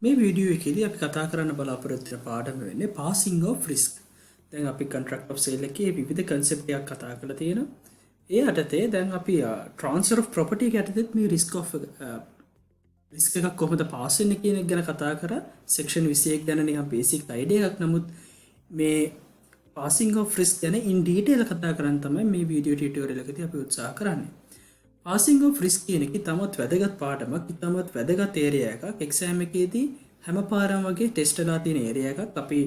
මේ වීඩියෝ එකේදී අපි කතා කරන්න බලාපොරොත්තු වෙන පාඩම වෙන්නේ passing of risk. දැන් අපි contract of sale එකේ විවිධ concept එකක් කතා කරලා තියෙනවා. ඒ යටතේ දැන් අපි transfer of property එක යටතේත් මේ risk එකක් කොහොමද pass වෙන්නේ කියන එක ගැන කතා කරා. section 21 ගැන නිකන් basic idea එකක්. නමුත් මේ passing of risk ගැන in detail කතා කරන්න තමයි මේ වීඩියෝ ටියුටෝරියල් එකේදී අපි උත්සාහ කරන්නේ. passing of risk කියන එක තමත් වැදගත් පාඩමක්, තමත් වැදගත් ඒරියා එකක්. එක්සෑම් එකේදී හැම පාරම වගේ ටෙස්ට් වෙලා තියෙන ඒරියා එකක්. අපි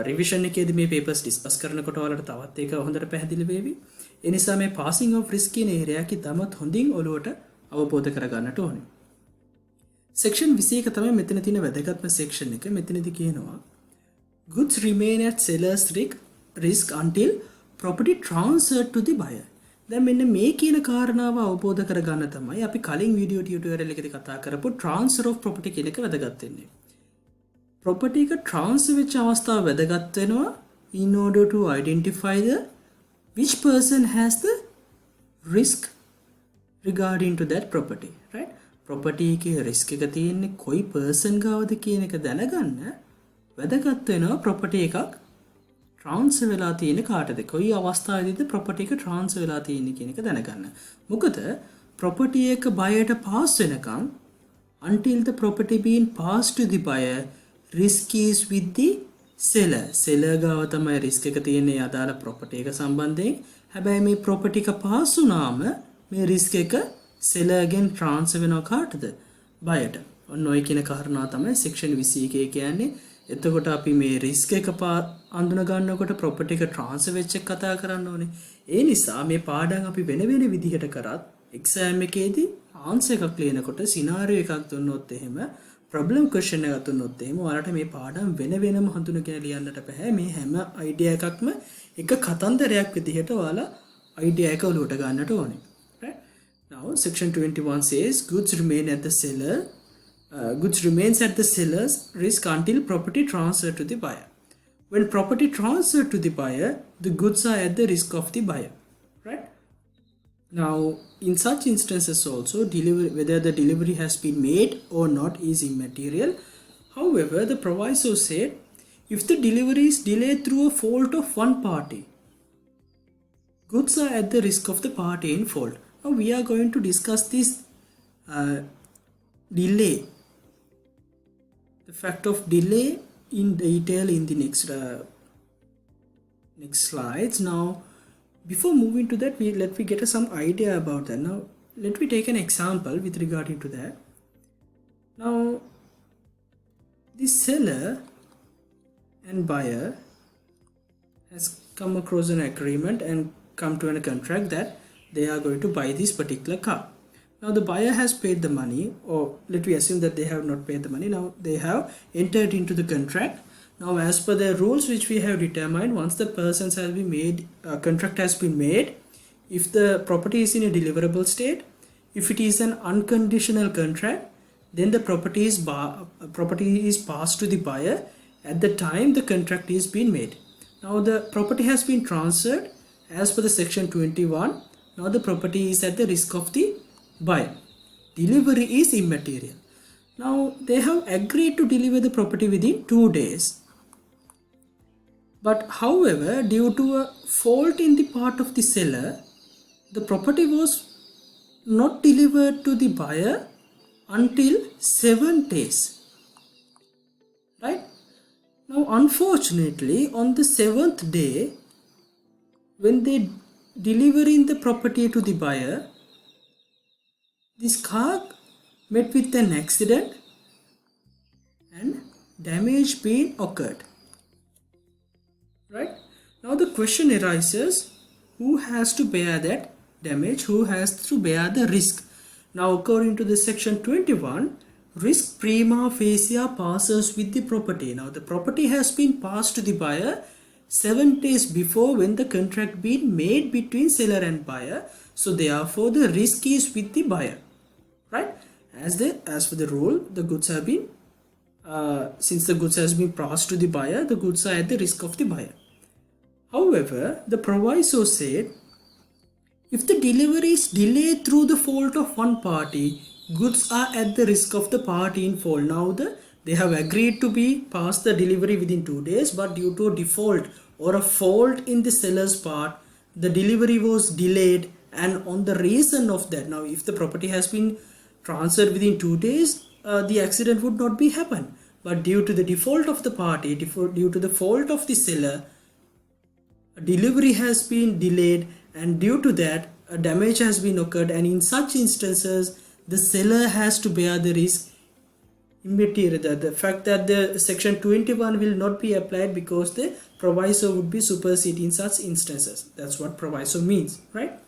රිවිෂන් එකේදී මේ papers discuss කරනකොට ඔයාලට තවත් ඒක හොඳට පැහැදිලි වෙවි. ඒ නිසා මේ passing of risk කියන ඒරියා එක තමත් හොඳින් ඔලුවට අවබෝධ කරගන්නට ඕනේ. section 21 තමයි මෙතන තියෙන වැදගත්ම section එක. මෙතනදී කියනවා goods remain at seller's risk until property transferred to the buyer. දැන් මෙන්න මේ කියන කාරණාව අවබෝධ කරගන්න තමයි අපි කලින් වීඩියෝ ටියුටෝරියල් එකේදී කතා කරපු transfer of property කියන එක වැදගත් වෙන්නේ. property එක transfer වෙච්ච අවස්ථාව වැදගත් වෙනවා in order to identify the which person has the risk regarding to that property, right? property එකේ risk එක තියෙන්නේ කොයි person ගාවද කියන එක දැනගන්න වැදගත් වෙනවා property එකක් transfer වෙලා තියෙන කාටද, කොයි අවස්ථාවේදීද property එක transfer වෙලා තියෙන්නේ කියන එක දැනගන්න. මොකද property එක buyer-ට pass වෙනකන් until the property being passed to the buyer, risk is with the seller. seller ගාව තමයි risk එක තියෙන්නේ අදාළ property එක සම්බන්ධයෙන්. හැබැයි මේ property එක pass වුණාම මේ risk එක seller ගෙන් transfer වෙනවා කාටද? buyer-ට. ඔන්න ඔය කියන කාරණා තමයි section 21 කියන්නේ. එතකොට අපි මේ risk එක අඳුන ගන්නකොට property එක transfer වෙච්ච එක කතා කරන්න ඕනේ. ඒ නිසා මේ පාඩම් අපි වෙන වෙන විදිහට කරත් exam එකේදී answer එකක් ලියනකොට scenario එකක් දුන්නොත් එහෙම problem question එකක් දුන්නොත් එහෙම ඔයාලට මේ පාඩම් වෙන වෙනම හඳුනගෙන ලියන්නට බෑ. මේ හැම idea එකක්ම එක කතන්දරයක් විදිහට ඔයාලා idea එක ඔලුවට ගන්නට ඕනේ. Right? Now section 21 says goods remain at the seller goods remains at the seller's risk until property transferred to the buyer. When property transferred to the buyer, the goods are at the risk of the buyer, right? Now, in such instances also, whether the delivery has been made or not is immaterial. However, the proviso said, if the delivery is delayed through a fault of one party, goods are at the risk of the party in fault. Now, we are going to discuss this delay, the fact of delay in detail in the next slides. Now before moving to that, let me get some idea about that. Now let me take an example with regarding to that. Now the seller and buyer has come across an agreement and come to a contract that they are going to buy this particular car. Now the buyer has paid the money, or let me assume that they have not paid the money. Now they have entered into the contract. Now as per the rules which we have determined, once the persons has been made, contract has been made, if the property is in a deliverable state, if it is an unconditional contract, then the property is passed to the buyer at the time the contract is being made. Now the property has been transferred as per the section 21. Now the property is at the risk of the buyer. Delivery is immaterial. Now they have agreed to deliver the property within 2 days. But however, due to a fault in the part of the seller, the property was not delivered to the buyer until 7 days. Right? Now unfortunately, on the 7th day, when they delivering the property to the buyer, this car met with an accident and damage being occurred. Right? Now the question arises, who has to bear that damage? Who has to bear the risk? Now according to the section 21, risk prima facie passes with the property. Now the property has been passed to the buyer 7 days before when the contract been made between seller and buyer. So therefore the risk is with the buyer. Right? As for the rule, the goods have been since the goods has been passed to the buyer, the goods are at the risk of the buyer. However, the proviso said, if the delivery is delayed through the fault of one party, goods are at the risk of the party in fault. Now the They have agreed to be past the delivery within 2 days, but due to a default or a fault in the seller's part, the delivery was delayed. And on the reason of that, now if the property has been transferred within 2 days, the accident would not be happen. But due to the default of the party, due to the fault of the seller, a delivery has been delayed, and due to that a damage has been occurred, and in such instances the seller has to bear the risk immaterial. The fact that the section 21 will not be applied because the proviso would be superseded in such instances. That's what proviso means, right?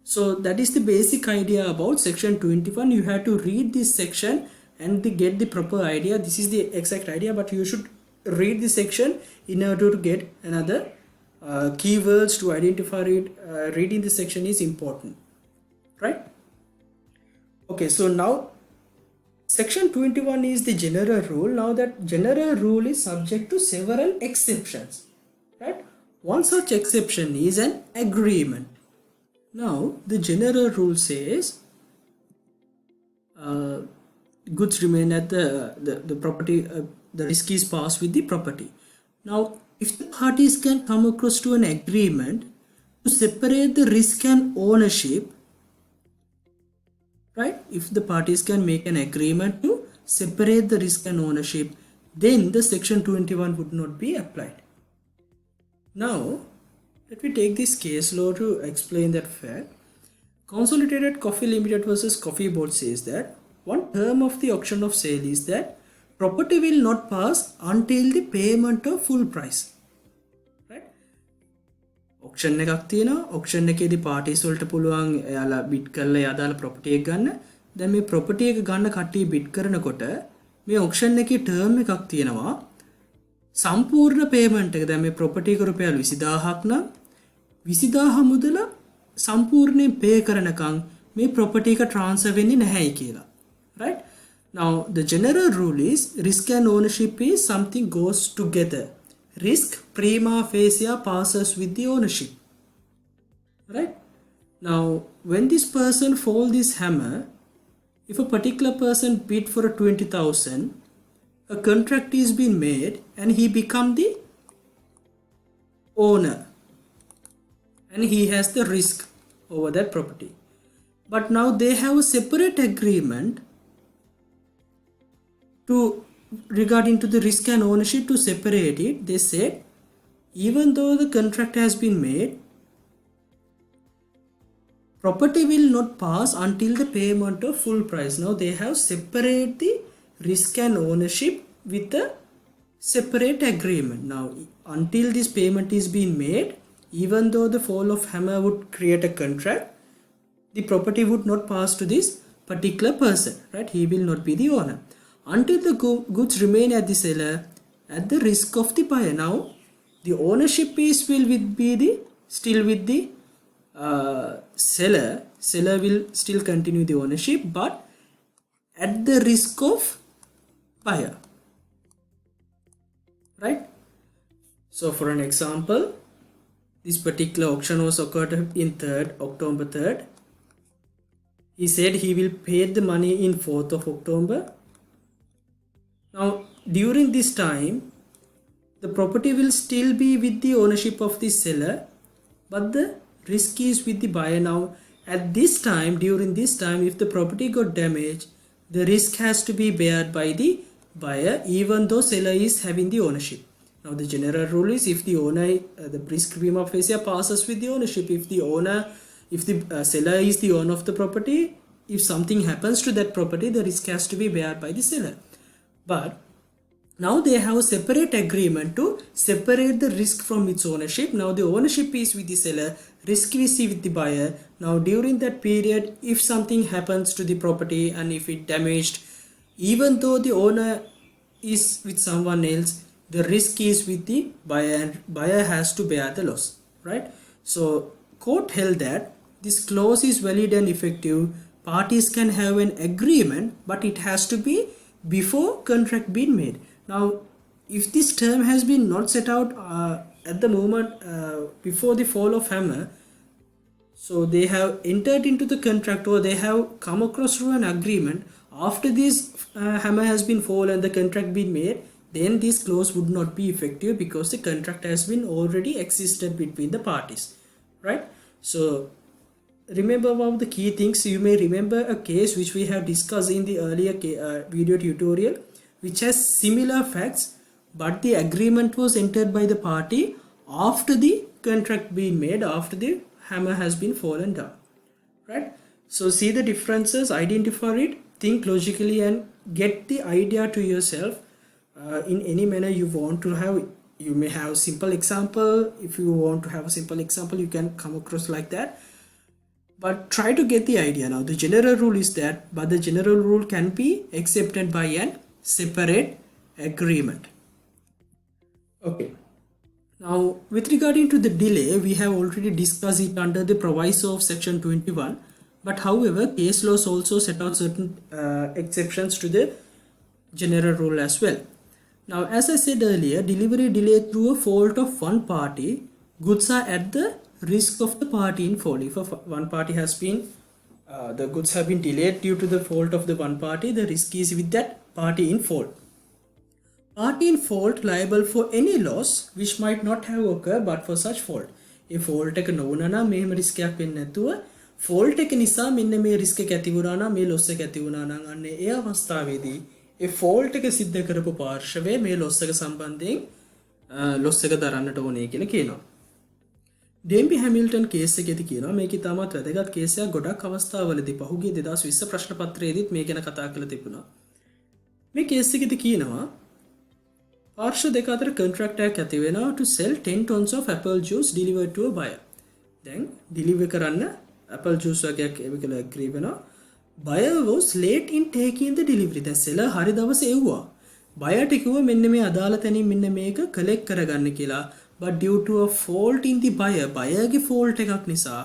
So that is the basic idea about section 21. You have to read this section and get the proper idea. This is the exact idea, but you should read the section in order to get another keywords to identify it. Reading the section is important, right? Okay, so now section 21 is the general rule. Now that general rule is subject to several exceptions, right? One such exception is an agreement. Now the general rule says goods remain at the property, the risk is passed with the property. Now if the parties can come across to an agreement to separate the risk and ownership, right? If the parties can make an agreement to separate the risk and ownership, then the section 21 would not be applied. Now let me take this case law to explain that fact. Consolidated Coffee Limited versus Coffee Board says that one term of the auction of sale is that property will not pass until the payment of full price. Right? Auction එකක් තියෙනවා. Auction එකේදී parties වලට පුළුවන් එයාලා bid කරලා යදාලා property එක ගන්න. දැන් මේ property එක ගන්න කට්ටිය bid කරනකොට මේ auction එකේ term එකක් තියෙනවා. සම්පූර්ණ payment එක. දැන් මේ property එක රුපියල් 20000ක් නම් 20000 මුදල සම්පූර්ණයෙන් pay කරනකම් මේ property එක transfer වෙන්නේ නැහැයි කියලා. Right? Now the general rule is risk and ownership is something goes together. Risk prima facie passes with the ownership. Right? Now when this person fold this hammer, if a particular person bid for a 20,000, a contract is being made and he become the owner and he has the risk over that property. But now they have a separate agreement to regarding to the risk and ownership to separate it. They said even though the contract has been made, property will not pass until the payment of full price. Now they have separate the risk and ownership with a separate agreement. Now until this payment is being made, even though the fall of hammer would create a contract, the property would not pass to this particular person, right? He will not be the owner until the goods remain at the seller at the risk of the buyer. Now the ownership piece will be the still with the seller will still continue the ownership, but at the risk of buyer, right? So for an example, this particular auction was occurred in October 3rd. He said he will pay the money in 4th of October. Now during this time the property will still be with the ownership of the seller, but the risk is with the buyer. Now at this time, during this time, if the property got damaged, the risk has to be bared by the buyer even though seller is having the ownership. Now the general rule is if the owner, the risk prima facie passes with the ownership. If the seller is the owner of the property, if something happens to that property, the risk has to be bared by the seller. But now they have a separate agreement to separate the risk from its ownership. Now the ownership is with the seller, risk is with the buyer. Now during that period, if something happens to the property and if it damaged, even though the owner is with someone else, the risk is with the buyer and buyer has to bear the loss, right? So court held that this clause is valid and effective. Parties can have an agreement, but it has to be before contract being made. Now if this term has been not set out at the moment before the fall of hammer, so they have entered into the contract or they have come across through an agreement After this hammer has been fall and the contract been made, then this clause would not be effective because the contract has been already existed between the parties, right? So remember about the key things. You may remember a case which we have discussed in the earlier video tutorial, which has similar facts, but the agreement was entered by the party after the contract being made, after the hammer has been fallen down, right? So see the differences, identify it, think logically, and get the idea to yourself in any manner you want to have. You may have simple example. If you want to have a simple example, you can come across like that, but try to get the idea. Now the general rule is that, but the general rule can be accepted by an separate agreement. Okay. Now with regarding to the delay, we have already discussed it under the proviso of section 21, but however case laws also set out certain exceptions to the general rule as well. Now as I said earlier, delivery delayed through a fault of one party, goods are at the risk of the party in fault. If one party has been the goods have been delayed due to the fault of the one party, the risk is with that party in fault. Party in fault liable for any loss which might not have occurred but for such fault. A fault එක නොවුණා නම් මෙහෙම risk එකක් වෙන්නේ නැතුව fault එක නිසා මෙන්න මේ risk එක ඇති වුණා නම් මේ loss එක ඇති වුණා නම් අන්න ඒ අවස්ථාවේදී ඒ fault එක සිද්ධ කරපු පාර්ශවයේ මේ loss එක සම්බන්ධයෙන් loss එක දරන්නට ඕනේ කියලා කියනවා. ඩේම්බි හැමිල්ටන් කේස් එකේදී කියනවා මේක ඉතාමත් වැදගත් කේස් එකක්. ගොඩක් අවස්ථාවලදී පහුගිය 2020 ප්‍රශ්න පත්‍රයේදීත් මේ ගැන කතා කරලා තිබුණා. මේ කේස් එකේදී කියනවා පාර්ශ්ව දෙක අතර contract එකක් ඇති වෙනවා to sell 10 tons of apple juice delivered to a buyer. දැන් deliver කරන්න apple juice වගේක් ඒකල agree වෙනවා. Buyer was late in taking the delivery. දැන් seller හරි දවසේ එව්වා. buyer ට කිව්වා මෙන්න මේ අදාළ තැනින් මෙන්න මේක collect කරගන්න කියලා. But due to a fault in the buyer ගේ fault එකක් නිසා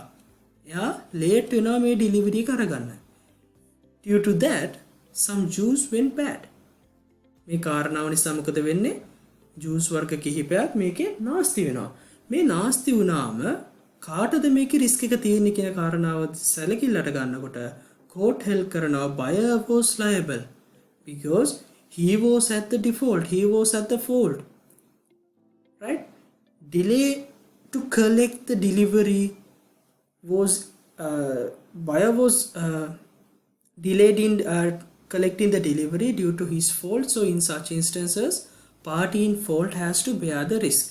එයා late වෙනවා මේ delivery කරගන්න. Due to that some juice went bad. මේ කාරණාව නිසා මොකද වෙන්නේ? ජූස් වර්ග කිහිපයක් මේකේ නාස්ති වෙනවා. මේ නාස්ති වුණාම කාටද මේකේ රිස්ක් එක තියෙන්නේ කියන කාරණාව සැලකිල්ලට ගන්නකොට court held කරනවා buyer was liable because he was at the default, he was at the fault, right? Delay to collect the delivery was buyer was delayed in collecting the delivery due to his fault. So in such instances party in fault has to bear the risk,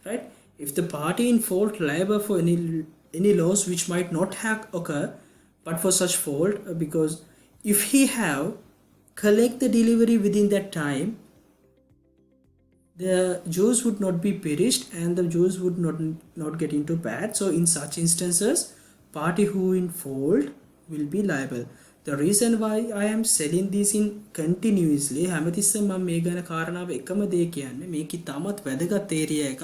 right? If the party in fault liable for any loss which might not have occurred but for such fault, because if he have collect the delivery within that time, the juice would not be perished and the juice would not get into bad. So in such instances party who in fault will be liable. The reason why I am selling this in continuously හැමතිස්සෙම මම මේ ගැන කාරණාව එකම දේ කියන්නේ මේක ඉතාමත් වැදගත් ඒරියා එකක්.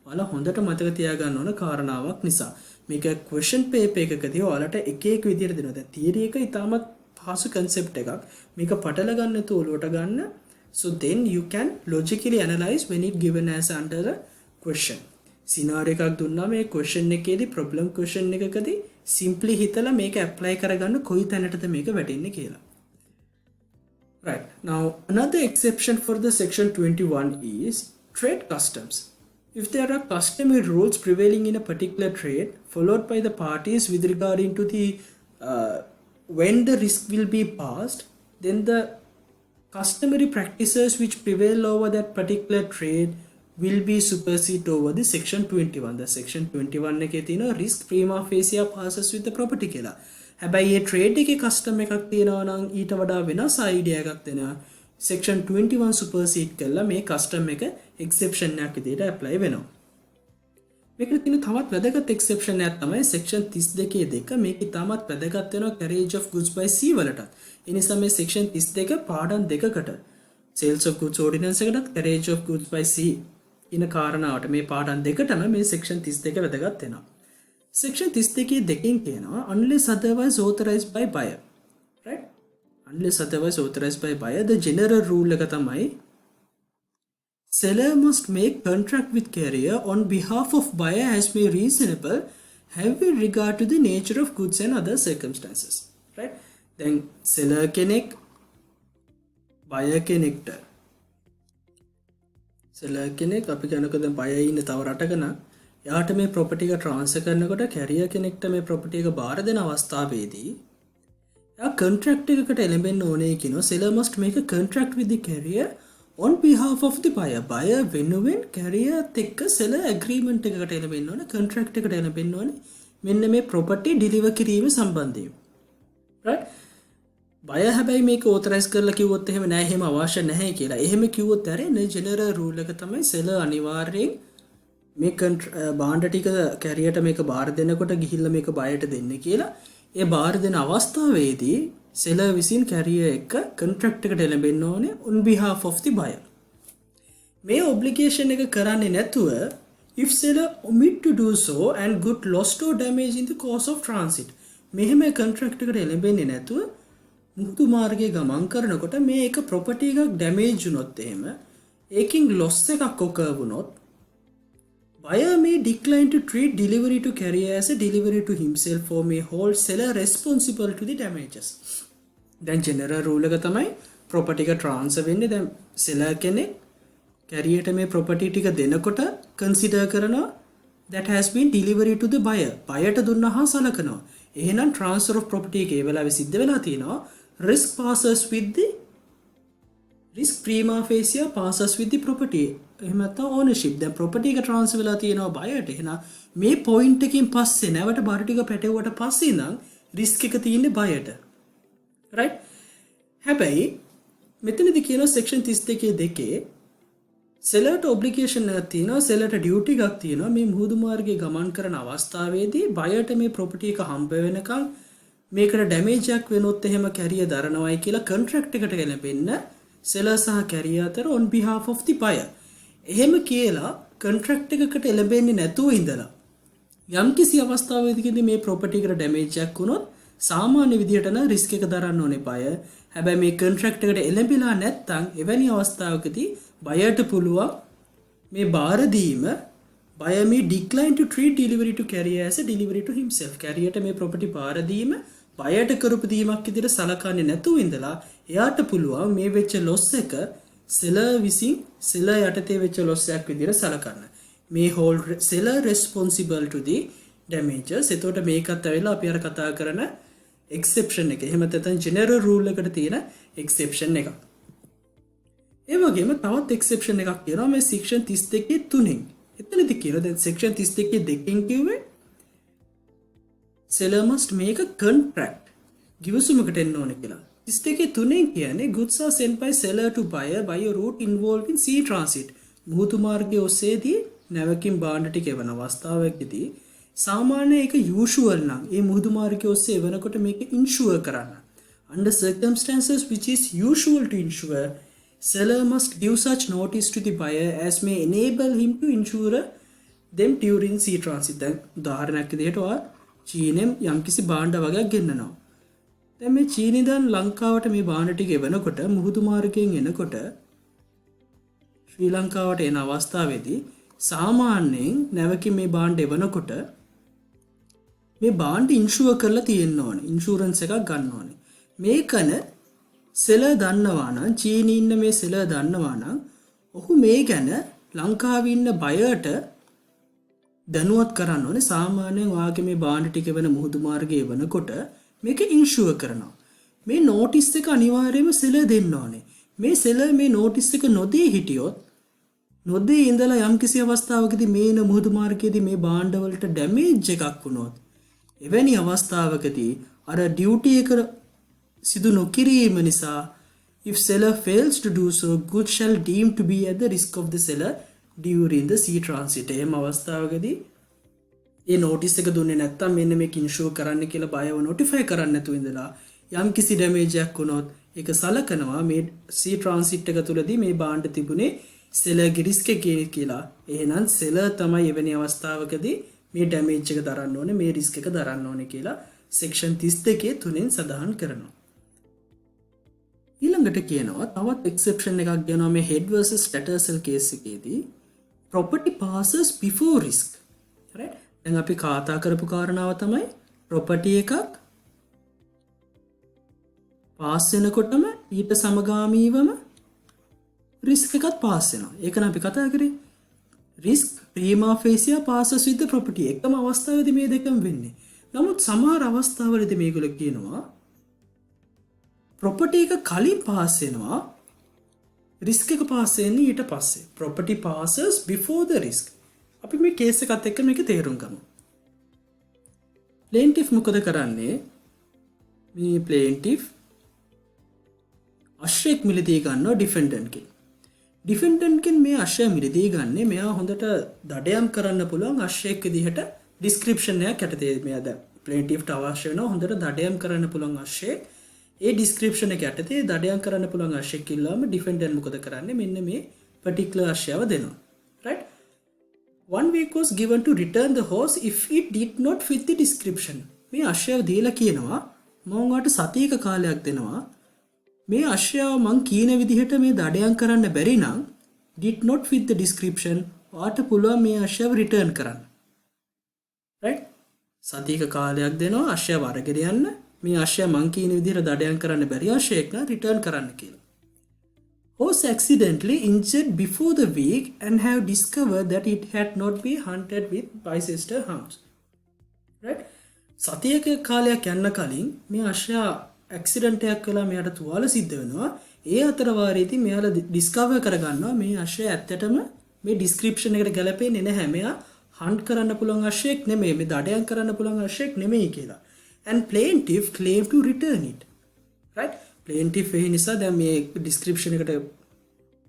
ඔයාලා හොඳට මතක තියාගන්න ඕන කාරණාවක් නිසා. මේක question paper එකකදී ඔයාලට එක එක විදිහට දෙනවා. දැන් theory එක ඉතාමත් පහසු concept එකක්. මේක පටල ගන්න නැතුව ඔලුවට ගන්න. So then you can logically analyze when it given as under a question. scenario එකක් දුන්නා මේ question එකේදී problem question එකකදී simply හිතලා මේක apply කරගන්න කොයි තැනටද මේක වැටෙන්නේ කියලා. Right. Now another exception for the section 21 is trade customs. If there are customary rules prevailing in a particular trade followed by the parties with regarding to the when the risk will be passed, then the customary practices which prevail over that particular trade will be superseded over the section 21. The section 21 එකේ තියෙන risk prima facie passes with the property කියලා. හැබැයි මේ trade එකේ custom එකක් තියෙනවා නම් ඊට වඩා වෙනස් idea එකක් දෙනවා. section 21 supersede කළා මේ custom එක exception එකක් විදිහට apply වෙනවා. මේකට තියෙන තවත් වැදගත් exception එකක් තමයි section 32 මේක ඉතාමත් වැදගත් වෙනවා carriage of goods by sea වලටත්. ඒ නිසා මේ section 32 පාඩම් දෙකකට sales of goods ordinance එකටත් carriage of goods by sea ඉන කාරණාවට මේ පාඩම් දෙකටම මේ section 32 වැදගත් වෙනවා. section 32 දෙකෙන් කියනවා unless otherwise authorized by buyer, right? Unless otherwise authorized by buyer, the general rule එක තමයි seller must make contract with carrier on behalf of buyer as may reasonable having regard to the nature of goods and other circumstances, right? Then seller කෙනෙක් බය කෙනෙක්ට seller කෙනෙක් අපි කියනකොට දැන් බය ඉන්න තව රටක නම් එයාට මේ ප්‍රොපර්ටි එක ට්‍රාන්ස්ෆර් කරනකොට කැරියර් කෙනෙක්ට මේ ප්‍රොපර්ටි එක බාර දෙන අවස්ථාවේදී එයා කොන්ට්‍රැක්ට් එකකට එළඹෙන්න ඕනේ කියනවා seller must make a contract with the carrier on behalf of the buyer. buyer වෙනුවෙන් carrier එක්ක seller agreement එකකට එළඹෙන්න ඕනේ, contract එකට එළඹෙන්න ඕනේ මෙන්න මේ property deliver කිරීම සම්බන්ධයෙන්. right? buyer හැබැයි මේක authorize කරලා කිව්වොත් එහෙම නෑ, එහෙම අවශ්‍ය නැහැ කියලා. එහෙම කිව්වොත් ඇරෙන්නේ general rule එක තමයි seller අනිවාර්යෙන් මේ බාණ්ඩ ටික carrier මේක බාර දෙනකොට ගිහිල්ලා මේක බයට දෙන්න කියලා. ඒ බාර දෙන අවස්ථාවේදී seller විසින් carrier එක contract එකට එළඹෙන්න ඕනේ on behalf of the buyer. මේ obligation එක කරන්නේ නැතුව if seller omit to do so and good lost or damage in the course of transit, මෙහෙම contract එකට එළඹෙන්නේ නැතුව මුහුදු මාර්ගයේ ගමන් කරනකොට මේ එක property එකක් damage වුණොත් එහෙම ඒකින් loss එකක් occur වුණොත් buyer may decline to treat delivery to carrier as a delivery to himself or may hold seller responsible to the damages. දැන් general rule එක තමයි property එක transfer වෙන්නේ දැන් seller කෙනෙක් carrier මේ property ටික දෙනකොට consider කරනවා that has been delivery to the buyer. buyer ට දුන්නා හා සලකනවා. එහෙනම් transfer of property එක ඒ වෙලාවේ සිද්ධ වෙලා තියෙනවා. risk passes with the risk prima facie passes with the property. එහෙම නැත්නම් ownership. දැන් property එක transfer වෙලා තියෙනවා buyer ට. එහෙනම් මේ point එකකින් පස්සේ නැවට බාර ටික පැටවුවට පස්සේ ඉඳන් risk එක තියෙන්නේ buyer ට. right? හැබැයි මෙතනදී කියනවා section 32 sellerට obligation එකක් තියෙනවා, sellerට duty එකක් තියෙනවා මේ මුහුදු මාර්ගයේ ගමන් කරන අවස්ථාවේදී buyerට මේ property එක හම්බ වෙනකන් මේකට damage එකක් වෙනොත් එහෙම carrier දරනවායි කියලා contract එකට එළඹෙන්න seller සහ carrier අතර on behalf of the buyer. එහෙම කියලා contract එකකට එළඹෙන්නේ නැතුව ඉඳලා යම්කිසි අවස්ථාවකදී මේ property එකට damage එකක් වුණොත් සාමාන්‍ය විදිහට නම් risk එක දරන්න ඕනේ buyer. හැබැයි මේ contract එකට එළඹිලා නැත්නම් එවැනි අවස්ථාවකදී බයර්ට පුළුවන් මේ බාර දීම buyer may decline to treat delivery to carrier as a delivery to himself. carrierට මේ property බාර දීම බයර්ට කරපු දීමක් විදිහට සලකන්නේ නැතුව ඉඳලා එයාට පුළුවන් මේ වෙච්ච loss එක seller විසින් seller යටතේ වෙච්ච loss එකක් විදිහට සලකන්න. මේ hold seller responsible to the damages. එතකොට මේකත් ඇවිල්ලා අපි අර කතා කරන exception එක. එහෙම නැත්නම් general rule එකට තියෙන exception එකක්. ඒ වගේම තවත් එක්සෙප්ෂන් එකක් කියනවා මේ section 32 3න්. එතනදී කියනවා දැන් section 32 2න් කිව්වේ seller must make a contract ගිවිසුමකට එන්න ඕනේ කියලා. 32 3න් කියන්නේ goods are sent by seller to buyer by a route involved in sea transit. මුහුදු මාර්ගයේ ඔස්සේදී නැවකින් බාණ්ඩ ටික එවන අවස්ථාවකදී සාමාන්‍ය ඒක usual නම් ඒ මුහුදු මාර්ගයේ ඔස්සේ එවනකොට මේක insure කරන්න. Under circumstances which is usual to insure, seller must give such notice to the buyer as may enable him to insure them during sea transit. දැන් උදාහරණයක් විදිහට ඔයා චීනෙන් යම්කිසි භාණ්ඩ වගේක් ගෙන්නනවා. දැන් මේ චීනෙන් ඉඳන් ලංකාවට මේ භාණ්ඩ ටික එවනකොට මුහුදු මාර්ගයෙන් එනකොට ශ්‍රී ලංකාවට එන අවස්ථාවේදී සාමාන්‍යයෙන් නැවකින් මේ භාණ්ඩ එවනකොට මේ භාණ්ඩ ඉන්ෂුවර් කරලා තියෙන්න ඕනේ. ඉන්ෂුරන්ස් එකක් ගන්න ඕනේ. මේකන seller දන්නවා නම් චීනී ඉන්න මේ seller දන්නවා නම් ඔහු මේ ගැන ලංකාවේ ඉන්න බයර්ට දැනුවත් කරන්න ඕනේ. සාමාන්‍යයෙන් ඔයාගේ මේ භාණ්ඩ ටික වෙන මුහුදු මාර්ගයේ වෙනකොට මේක ඉන්ෂුවර් කරනවා. මේ නෝටිස් එක අනිවාර්යයෙන්ම seller දෙන්න ඕනේ. මේ seller මේ නෝටිස් එක නොදී හිටියොත් නොදී ඉඳලා යම්කිසි අවස්ථාවකදී මේ ඉන මුහුදු මාර්ගයේදී මේ භාණ්ඩ වලට ඩැමේජ් එකක් වුණොත් එවැනි අවස්ථාවකදී අර ඩියුටි එක සිදු නොකිරීම නිසා if seller fails to do so, goods shall deem to be at the risk of the seller during the sea transit. එහෙම අවස්ථාවකදී ඒ notice එක දුන්නේ නැත්නම් මෙන්න මේක insure කරන්න කියලා බයව notify කරන්න නැතුව ඉඳලා යම් කිසි damage එකක් වුණොත් ඒක සලකනවා මේ sea transit එක තුලදී මේ භාණ්ඩ තිබුණේ seller ගේ risk එකේ කියලා. එහෙනම් seller තමයි එවැනි අවස්ථාවකදී මේ damage එක දරන්න ඕනේ, මේ risk එක දරන්න ඕනේ කියලා section 32 3න් සඳහන් කරනවා. ඊළඟට කියනවා තවත් exception එකක් දෙනවා මේ head versus Tattersall case එකේදී property passes before risk. right? දැන් අපි කතා කරපු කාරණාව තමයි property එකක් පාස් වෙනකොටම ඊට සමගාමීවම රිස්ක් එකත් පාස් වෙනවා. ඒක නම් අපි කතා කරේ. රිස්ක් ප්‍රීමා ෆේසියා පාසස් විත් ද ප්‍රොපර්ටි. එකම අවස්ථාවේදී මේ දෙකම වෙන්නේ. නමුත් සමහර අවස්ථාවලදී මේගොල්ලෝ කියනවා ප්‍රොපර්ටි එක කලින් පාස් වෙනවා රිස්ක් එක පාස් වෙන්නේ ඊට පස්සේ. Property passes before the risk. අපි මේ කේස් එකත් එක්ක මේක තේරුම් ගමු. ප්ලේන්ටිෆ් මොකද කරන්නේ? මේ ප්ලේන්ටිෆ් අශ්‍රයෙක් මිලදී ගන්නවා ඩිෆෙන්ඩන්ට්ගෙන්. ඩිෆෙන්ඩන්ට්ගෙන් මේ අශ්‍රය මිලදී ගන්නේ මෙයා හොඳට දඩයම් කරන්න පුළුවන් අශ්‍රයෙක් විදිහට ඩිස්ක්‍රිප්ෂන් එකක් යටතේ මෙයා දැන් ප්ලේන්ටිෆ්ට අවශ්‍ය වෙනවා හොඳට දඩයම් කරන්න පුළුවන් අශ්‍රයෙක්. ඒ ඩිස්ක්‍රිප්ෂන් එක යටතේ දඩයම් කරන්න පුළුවන් අශ්‍රයෙක් ඉල්ලුවාම ඩිෆෙන්ඩන්ට් මොකද කරන්නේ? මෙන්න මේ particular අශ්‍රයව දෙනවා. right? 1 week was given to return the horse if it did not fit the description. මේ අශ්‍රයව දීලා කියනවා මම ඔයාලට සතියක කාලයක් දෙනවා මේ අශ්‍රයව මං කියන විදිහට මේ දඩයම් කරන්න බැරි නම් did not fit the description ඔයාලට පුළුවන් මේ අශ්‍රයව return කරන්න. right? සතියක කාලයක් දෙනවා අශ්‍රයව අරගෙන යන්න මේ අශ්‍රය මං කියන විදිහට දඩයම් කරන්න බැරි අශ්‍රයෙක් නම් return කරන්න කියලා. Horse accidentally injured before the week and have discovered that it had not been hunted with Bicester hounds. Right? සතියක කාලයක් යන්න කලින් මේ අශ්‍රයා ඇක්සිඩන්ට් එකක් කළා මෙයාට තුවාල සිද්ධ වෙනවා. ඒ අතර වාරයේදී මෙයාලා ඩිස්කවර් කරගන්නවා මේ අශ්‍රය ඇත්තටම මේ ඩිස්ක්‍රිප්ෂන් එකට ගැලපෙන්නේ නැහැ. මෙයා හන්ට් කරන්න පුළුවන් අශ්‍රයෙක් නෙමෙයි. මේ දඩයම් කරන්න පුළුවන් අශ්‍රයෙක් නෙමෙයි කියලා. And plaintiff claimed to return it. Right? plaintiff ඒ නිසා දැන් මේ ඩිස්ක්‍රිප්ෂන් එකට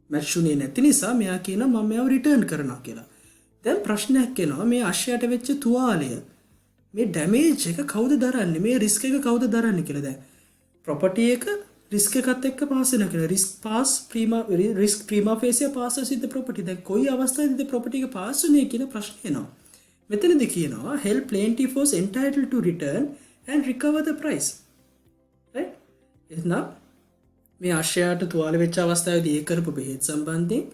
මැච් වුණේ නැති නිසා මෙයා කියනවා මම මේව රිටර්න් කරනවා කියලා. දැන් ප්‍රශ්නයක් එනවා මේ අශ්‍රයට වෙච්ච තුවාලය මේ ඩැමේජ් එක කවුද දරන්නේ? මේ රිස්ක් එක කවුද දරන්නේ කියලා. දැන් ප්‍රොපර්ටි එක රිස්ක් එකත් එක්ක පාස් වෙනවා කියලා. Risk prima facie passes with the property. දැන් කොයි අවස්ථාවේදීද ප්‍රොපර්ටි එක පාස් වෙන්නේ කියන ප්‍රශ්නේ එනවා. මෙතනදී කියනවා help plaintiff was entitled to return and recover the price. right? එහෙනම් මේ අශ්‍රයාට තුවාල වෙච්ච අවස්ථාවේදී ඒ කරපු බෙහෙත් සම්බන්ධයෙන්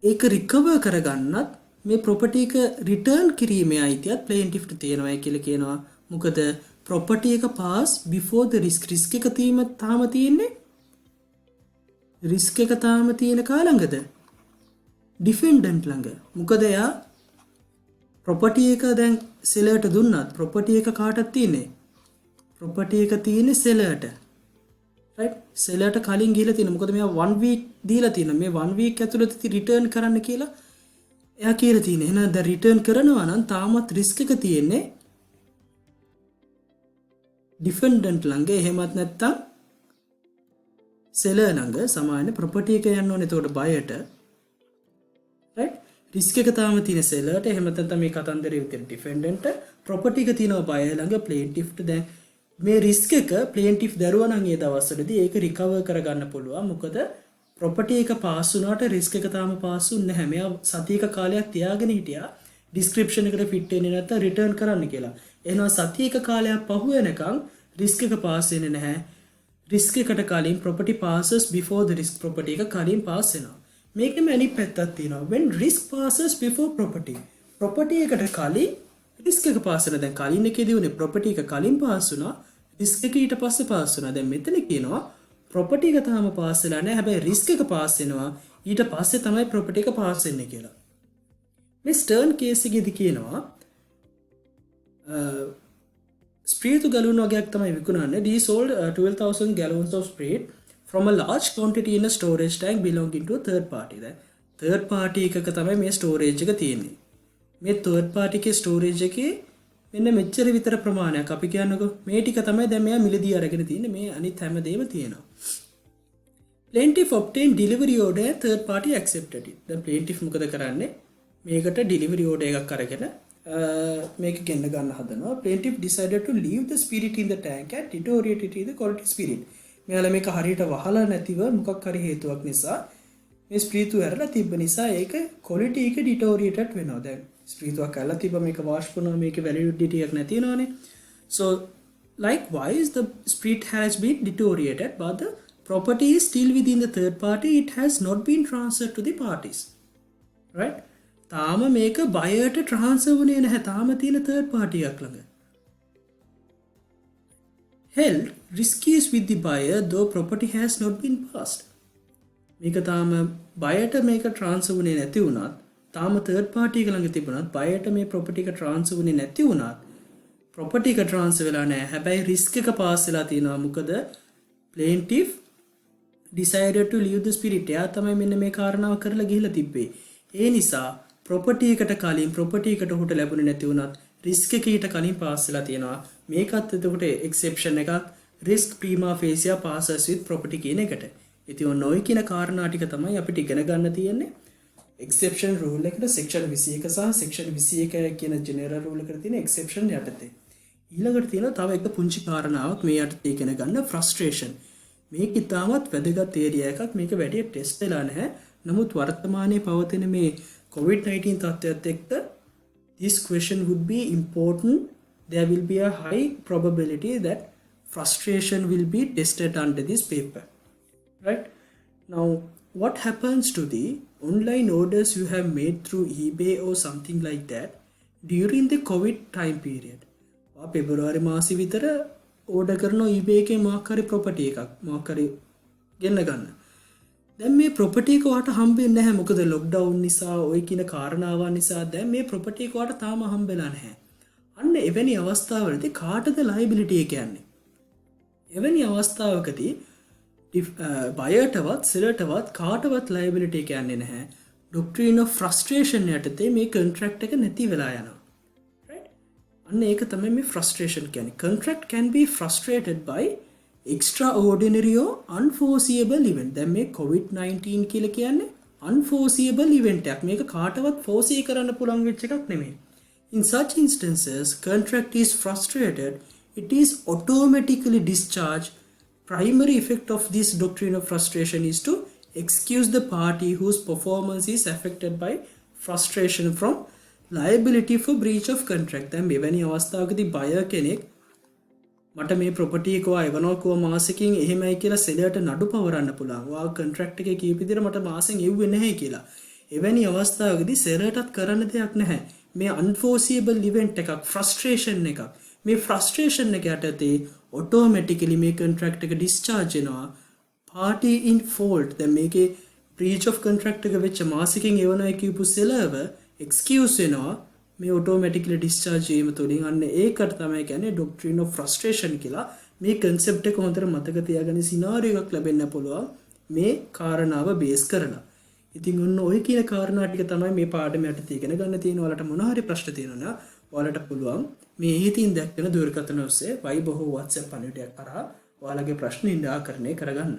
ඒක රිකවර් කරගන්නත් මේ ප්‍රොපර්ටි එක රිටර්න් කිරීමේ අයිතියත් ප්ලේන්ටිෆ්ට තියෙනවා කියලා කියනවා. මොකද ප්‍රොපර්ටි එක පාස් බිෆෝර් ද රිස්ක්. රිස්ක් එක තාම තියෙන්නේ රිස්ක් එක තාම තියෙන කා ළඟද? ඩිෆෙන්ඩන්ට් ළඟ. මොකද එයා ප්‍රොපර්ටි එක දැන් සෙලර්ට දුන්නත් ප්‍රොපර්ටි එක කාටද තියෙන්නේ? ප්‍රොපර්ටි එක තියෙන්නේ සෙලර්ට. right? සෙලර්ට කලින් ගිහලා තියෙනවා. මොකද මෙයා 1 week දීලා තියෙනවා. මේ 1 week ඇතුළතදී රිටර්න් කරන්න කියලා එයා කියලා තියෙනවා. එහෙනම් දැන් රිටර්න් කරනවා නම් තාමත් රිස්ක් එක තියෙන්නේ ඩිෆෙන්ඩන්ට් ළඟ. එහෙමත් නැත්නම් සෙලර් ළඟ. සමාන ප්‍රොපර්ටි එක යන්න ඕනේ එතකොට බයයට. right? රිස්ක් එක තාම තියෙන සෙලර්ට. එහෙම නැත්නම් මේ කතන්දරේ විතර ඩිෆෙන්ඩන්ට්. ප්‍රොපර්ටි එක තියෙනවා බය ළඟ. ප්ලේන්ටිෆ්ට දැන් මේ රිස්ක් එක ප්ලේන්ටිෆ් දරුවා නම් ඒ දවස්වලදී ඒක රිකවර් කරගන්න පුළුවන්. මොකද ප්‍රොපර්ටි එක පාස් වුණාට රිස්ක් එක තාම පාස් වුන්නේ නැහැ. මෙයා සතියක කාලයක් තියාගෙන හිටියා ඩිස්ක්‍රිප්ෂන් එකට ෆිට වෙන්නේ නැත්නම් රිටර්න් කරන්න කියලා. එහෙනම් සතියක කාලයක් පහු වෙනකන් රිස්ක් එක පාස් වෙන්නේ නැහැ. රිස්ක් එකට කලින් property passes before the risk. property එක කලින් පාස් වෙනවා. මේකෙම අනිත් පැත්තක් තියෙනවා. when risk passes before property. property එකට කලින් රිස්ක් එක පාස් වෙනවා. දැන් කලින් එකේදී උනේ property එක කලින් පාස් වුණා. රිස්ක් එක ඊට පස්සේ පාස් වුණා. දැන් මෙතන කියනවා property එක තාම පාස් වෙලා නැහැ. හැබැයි රිස්ක් එක පාස් වෙනවා. ඊට පස්සේ තමයි property එක පාස් වෙන්නේ කියලා. මේ ස්ටර්න් කේස් එකේදී කියනවා ස්ප්‍රීතු ගලුන් වගේක් තමයි විකුණන්නේ. They sold 12,000 gallons of spirit from a large quantity in a storage tank belonging to a third party. දැන් third party එකක තමයි මේ storage එක තියෙන්නේ. මේ third party එකේ storage එකේ මෙන්න මෙච්චර විතර ප්‍රමාණයක් අපි කියන්නකෝ මේ ටික තමයි දැන් මෙයා මිලදී අරගෙන තියෙන්නේ. මේ අනිත් හැමදේම තියෙනවා. plaintiff obtained delivery order, third party accepted it. දැන් plaintiff මොකද කරන්නේ? මේකට delivery order එකක් අරගෙන මේක ගෙන්න ගන්න හදනවා. plaintiff decided to leave the spirit in the tank and deteriorate it in the quality spirit. මෙයාලා මේක හරියට වහලා නැතිව මොකක් හරි හේතුවක් නිසා මේ ස්ප්‍රීතු ඇරලා තිබ්බ නිසා ඒක quality එක deteriorated වෙනවා. දැන් ස්ප්‍රීතුවක් ඇරලා තිබ්බ මේක wash කරනවා මේකේ validity එකක් නැති වෙනවනේ. so likewise the spirit has been deteriorated but the property is still within the third party. It has not been transferred to the parties. right? තාම මේක බයර්ට ට්‍රාන්ස්ෆර් වුණේ නැහැ. තාම තියෙන third party එකක් ළඟ. held risk is with the buyer though property has not been passed. මේක තාම බයට මේක ට්‍රාන්ස්ෆර් වුණේ නැති වුණත් තාම third party එක ළඟ තිබුණත් බයට මේ property එක ට්‍රාන්ස්ෆර් වුණේ නැති වුණත් property එක ට්‍රාන්ස්ෆර් වෙලා නැහැ. හැබැයි risk එක පාස් වෙලා තියෙනවා. මොකද plaintiff decided to leave the spirit. එයා තමයි මෙන්න මේ කාරණාව කරලා ගිහිල්ලා තිබ්බේ. ඒ නිසා property එකට කලින් property එකට උහුට ලැබුණේ නැති වුණත් risk එක ඊට කලින් පාස් වෙලා තියෙනවා. මේකත් එතකොට exception එකක් risk prima facie passes with property කියන එකට. ඉතින් ඔන්න ඔය කියන කාරණා ටික තමයි අපිට ඉගෙන ගන්න තියෙන්නේ. exception rule එකට section 21 සහ section 21 කියන general rule එකට තියෙන exception යටතේ. ඊළඟට තියෙනවා තව එක පුංචි කාරණාවක් මේ යටතේ ඉගෙන ගන්න frustration. මේක ඉතාමත් වැදගත් ඒරියා එකක්. මේක වැඩි ටෙස්ට් වෙලා නැහැ. නමුත් වර්තමානයේ පවතින මේ COVID-19 තත්ත්වයට එක්ක this question would be important. There will be a high probability that frustration will be tested under this paper. Right? Now, what happens to the online orders you have made through eBay or something like that during the COVID time period? February මාසෙ විතර order කරන eBay එකේ මොකක් හරි property එකක් මොකක් හරි ගෙන්න ගන්න. දැන් මේ property එක ඔයාට හම්බෙන්නේ නැහැ. මොකද lockdown නිසා ওই කියන කාරණාවන් නිසා දැන් මේ property එක ඔයාට තාම හම්බෙලා නැහැ. අන්න එවැනි අවස්ථාවලදී කාටද liability එක යන්නේ? එවැනි අවස්ථාවකදී බයර්ටවත් සෙලර්ටවත් කාටවත් liability එක යන්නේ නැහැ. doctrine of frustration යටතේ මේ contract එක නැති වෙලා යනවා. right? අන්න ඒක තමයි මේ frustration කියන්නේ. Contract can be frustrated by extraordinary or unforeseeable event. දැන් මේ COVID-19 කියලා කියන්නේ unforeseeable event එකක්. මේක කාටවත් foresee කරන්න පුළුවන් වෙච්ච එකක් නෙමෙයි. In such instances, contract is frustrated. It is automatically discharged. Primary effect of this doctrine of frustration is to excuse the party whose performance is affected by frustration from liability for breach of contract. දැන් මෙවැනි අවස්ථාවකදී buyer කෙනෙක් මට මේ property එක එවනවා කෝ මාසෙකින් එහෙමයි කියලා සෙලර්ට නඩු පවරන්න පුළුවන්. ඔයා contract එකේ කීප විදිහට මට මාසෙන් එව්වේ නැහැ කියලා. එවැනි අවස්ථාවකදී සෙලර්ටත් කරන්න දෙයක් නැහැ. මේ unforeseeable event එකක් frustration එකක්. මේ frustration එක යටතේ automatically මේ contract එක discharge වෙනවා. party in fault දැන් මේකේ breach of contract එක වෙච්ච මාසෙකින් එවනවා කියපු සෙලර්ව excuse වෙනවා මේ automatically discharge වීම තුළින්. අන්න ඒකට තමයි කියන්නේ doctrine of frustration කියලා. මේ concept එක හොඳට මතක තියාගන්න scenario එකක් ලැබෙන්න පුළුවන් මේ කාරණාව base කරලා. ඉතින් ඔන්න ඔය කියන කාරණා ටික තමයි මේ පාඩම යටතේ ඉගෙන ගන්න තියෙන. ඔයාලට මොන හරි ප්‍රශ්න තියෙනවා නම් ඔයාලට පුළුවන් මේ ඉහිතින් දැක්වෙන දුරකථන ඔස්සේ Viber හෝ WhatsApp පණිවිඩයක් කරා ඔයාලගේ ප්‍රශ්න නිරාකරණය කරගන්න.